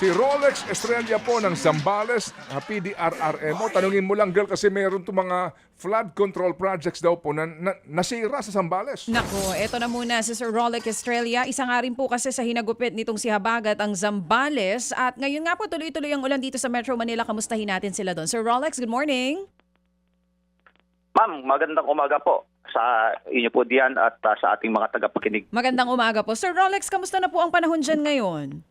Si Rolex Estrella po ng Zambales, PDRRMO. Tanungin mo lang, girl, kasi meron itong mga flood control projects daw po na nasira sa Zambales. Nako, eto na muna si Sir Rolex Estrella. Isa nga rin po kasi sa hinagupit nitong si Habagat ang Zambales. At ngayon nga po tuloy-tuloy ang ulan dito sa Metro Manila. Kamustahin natin sila doon. Sir Rolex, good morning. Ma'am, magandang umaga po sa inyo po diyan at sa ating mga tagapakinig. Magandang umaga po. Sir Rolex, kamusta na po ang panahon dyan ngayon?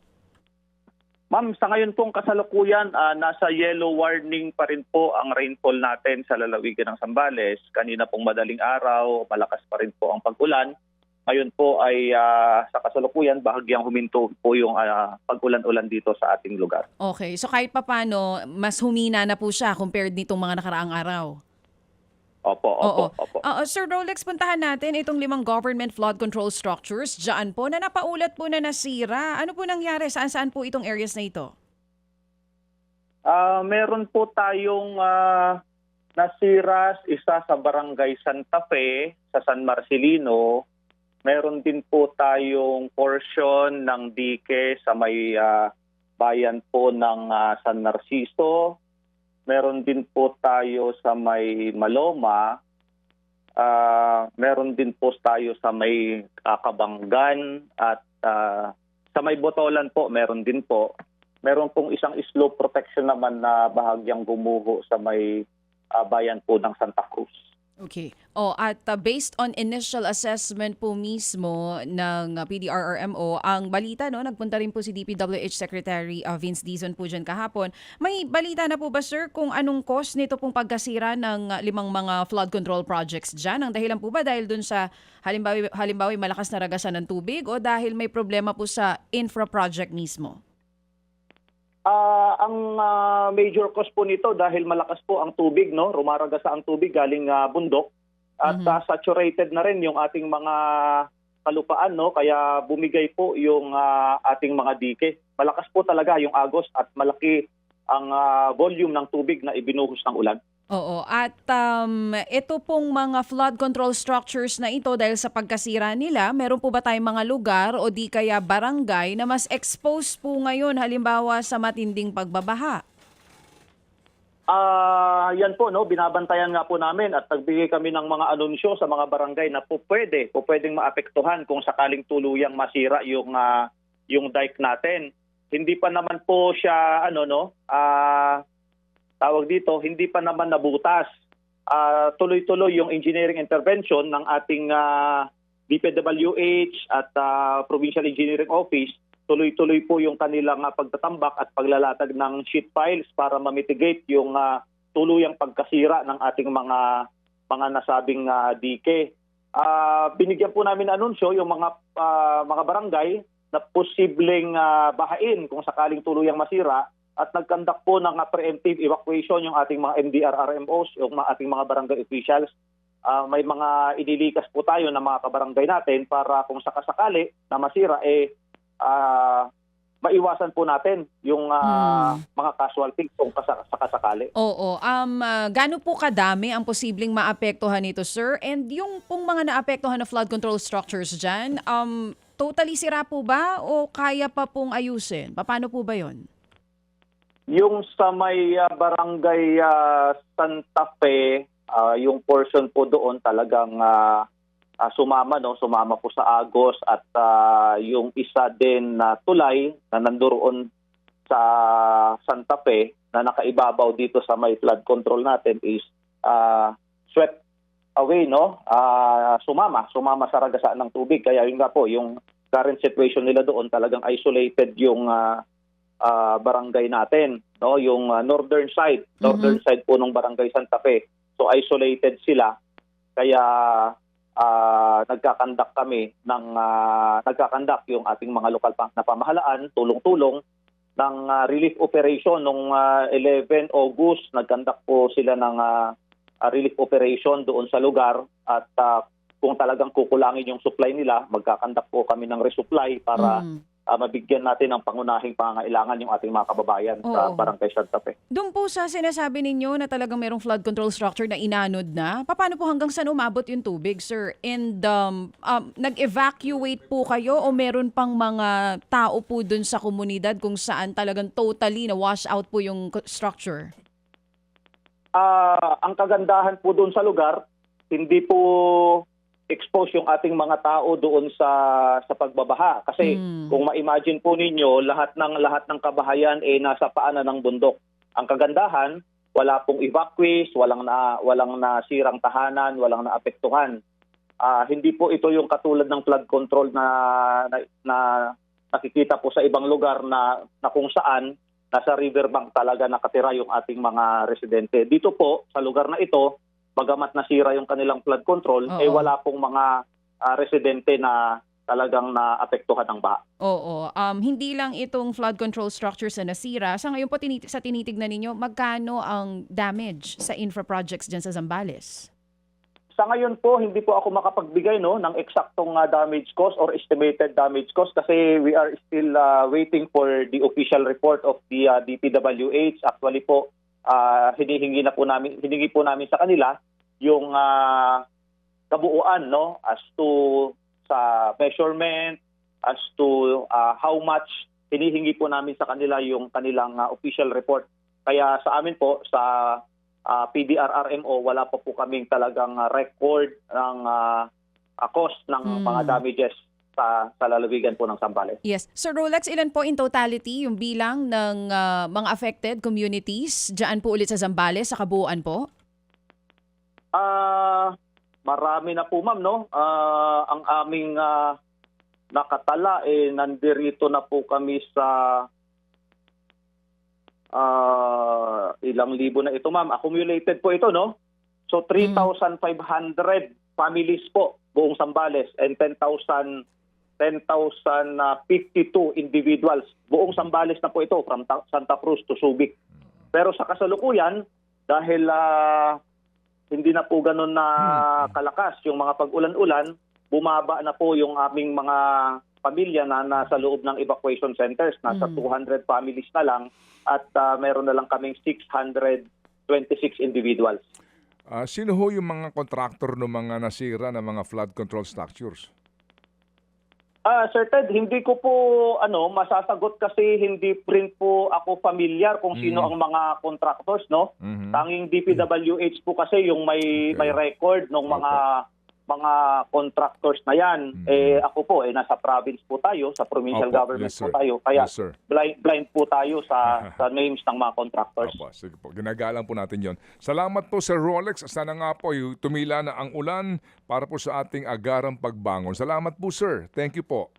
Ma'am, sa ngayon pong kasalukuyan, nasa yellow warning pa rin po ang rainfall natin sa lalawigan ng Zambales. Kanina pong madaling araw, malakas pa rin po ang pag-ulan. Ngayon po ay sa kasalukuyan, bahagyang huminto po yung pag-ulan-ulan dito sa ating lugar. Okay, so kahit papano, mas humina na po siya compared nitong mga nakaraang araw. Opo. Sir Rolex, puntahan natin itong 5 government flood control structures dyan po na napaulat po na nasira. Ano po nangyari? Saan-saan po itong areas na ito? Meron po tayong nasira, isa sa Barangay Santa Fe, sa San Marcelino. Meron din po tayong portion ng dike sa may bayan po ng San Narciso. Meron din po tayo sa may Maloma. Meron din po tayo sa may Kabanggan at sa may Botolan po meron din po. Meron pong isang slope protection naman na bahagyang gumuho sa may bayan po ng Santa Cruz. Okay. At based on initial assessment po mismo ng PDRRMO, ang balita, no, nagpunta rin po si DPWH Secretary Vince Dizon po dyan kahapon. May balita na po ba, sir, kung anong cause nito pong pagkasira ng 5 mga flood control projects dyan? Ang dahilan po ba dahil dun sa halimbawa malakas na ragasan ng tubig o dahil may problema po sa infra project mismo? Ang major cause po nito dahil malakas po ang tubig, no? Rumaragasa ang tubig galing bundok at saturated na rin yung ating mga kalupaan, no? Kaya bumigay po yung ating mga dike. Malakas po talaga yung agos at malaki ang volume ng tubig na ibinuhos ng ulan. Oo. At ito pong mga flood control structures na ito, dahil sa pagkasira nila, meron po ba tayong mga lugar o di kaya barangay na mas exposed po ngayon halimbawa sa matinding pagbabaha? Yan po, no, binabantayan nga po namin at nagbigay kami ng mga anunsyo sa mga barangay na pwedeng maapektuhan kung sakaling tuluyang masira yung dike natin. Hindi pa naman po siya hindi pa naman nabutas. Tuloy-tuloy yung engineering intervention ng ating DPWH at Provincial Engineering Office. Tuloy-tuloy po yung kanilang pagtatambak at paglalatag ng sheet piles para ma-mitigate yung tuluyang pagkasira ng ating mga nasabing dike. Binigyan po namin anunsyo yung mga barangay na posibleng bahain kung sakaling tuluyang masira. At nagkandak po ng preemptive evacuation yung ating mga MDRRMOs, yung ating mga barangay officials. May mga inilikas po tayo ng mga kabarangay natin para kung sakasakali na masira, maiwasan po natin yung mga casualties kung sakasakali. Oo. Gaano po kadami ang posibleng maapektuhan nito, sir? And yung pong mga naapektuhan na flood control structures dyan, totally sira po ba o kaya pa pong ayusin? Paano po ba yon? Yung sa may barangay Santa Fe, yung portion po doon talagang sumama po sa agos at yung isa din na tulay na nandoon sa Santa Fe na nakaibabaw dito sa may flood control natin is swept away, no? Sumama sa ragasaan ng tubig. Kaya yun nga po, yung current situation nila doon talagang isolated yung barangay natin, no, yung northern side po ng barangay Santa Fe. So isolated sila, kaya nagkakandak yung ating mga lokal na pamahalaan, tulong-tulong ng relief operation nung 11 August. Nagkandak po sila ng relief operation doon sa lugar at kung talagang kukulangin yung supply nila, magkakandak po kami ng resupply para mabigyan natin ng pangunahing pangangailangan yung ating mga kababayan sa Oo. Barangay Santa Fe. Doon po sa sinasabi ninyo na talagang merong flood control structure na inanod na, paano po hanggang saan umabot yung tubig, sir? And nag-evacuate po kayo o meron pang mga tao po doon sa komunidad kung saan talagang totally na wash out po yung structure? Ang kagandahan po doon sa lugar, hindi po expose yung ating mga tao doon sa pagbabaha kasi kung ma-imagine po ninyo lahat ng kabahayan nasa paanan ng bundok. Ang kagandahan, wala pong evacuees, walang nasirang tahanan, walang naapektuhan. Hindi po ito yung katulad ng flood control na nakikita po sa ibang lugar na kung saan nasa riverbank talaga nakatira yung ating mga residente. Dito po sa lugar na ito, bagamat nasira yung kanilang flood control, wala pong mga residente na talagang naapektuhan ng baha. Oo. Hindi lang itong flood control structures na nasira. Sa ngayon po, sa tinitignan ninyo, magkano ang damage sa infra projects dyan sa Zambales? Sa ngayon po, hindi po ako makapagbigay ng eksaktong damage cost or estimated damage cost kasi we are still waiting for the official report of the DPWH. Actually po, hiningi po namin sa kanila yung kabuuan as to sa measurement, as to how much hinihingi po namin sa kanila yung kanilang official report. Kaya sa amin po sa PDRRMO wala pa po kaming talagang record ng cost ng mga damages sa lalawigan po ng Zambales. Yes. Sir Rolex, ilan po in totality yung bilang ng mga affected communities dyan po ulit sa Zambales, sa kabuuan po? Marami na po, ma'am, ang aming nakatala, nandirito na po kami sa ilang libo na ito, ma'am. Accumulated po ito, So 3,500 families po buong Zambales and 10,052 individuals. Buong Zambales na po ito from Santa Cruz to Subic. Pero sa kasalukuyan, dahil hindi na po ganun na kalakas yung mga pag-ulan-ulan, bumaba na po yung aming mga pamilya na nasa loob ng evacuation centers. Nasa 200 families na lang at meron na lang kaming 626 individuals. Sino ho yung mga contractor ng mga nasira na mga flood control structures? Sir Ted, hindi ko po masasagot kasi hindi rin po ako familiar kung sino ang mga contractors, Tanging DPWH po kasi yung may record ng mga contractors na yan. Ako po nasa province po tayo, sa provincial government po tayo. Kaya blind po tayo sa names ng mga contractors. Sige po, ginagalang po natin yon. Salamat po Sir Rolex. Sana nga po tumila na ang ulan para po sa ating agarang pagbangon. Salamat po sir. Thank you po.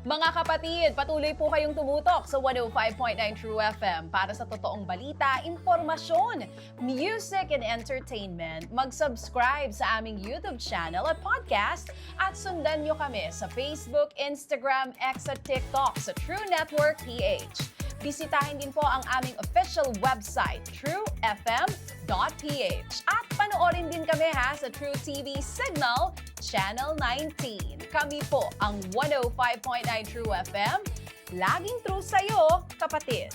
Mga kapatid, patuloy po kayong tumutok sa 105.9 True FM para sa totoong balita, impormasyon, music and entertainment. Mag-subscribe sa aming YouTube channel at podcast at sundan nyo kami sa Facebook, Instagram, X at TikTok sa True Network PH. Bisitahin din po ang aming official website, truefm.ph. At panoorin din kami sa True TV Signal, Channel 19. Kami po ang 105.9 True FM. Laging true sa'yo, kapatid.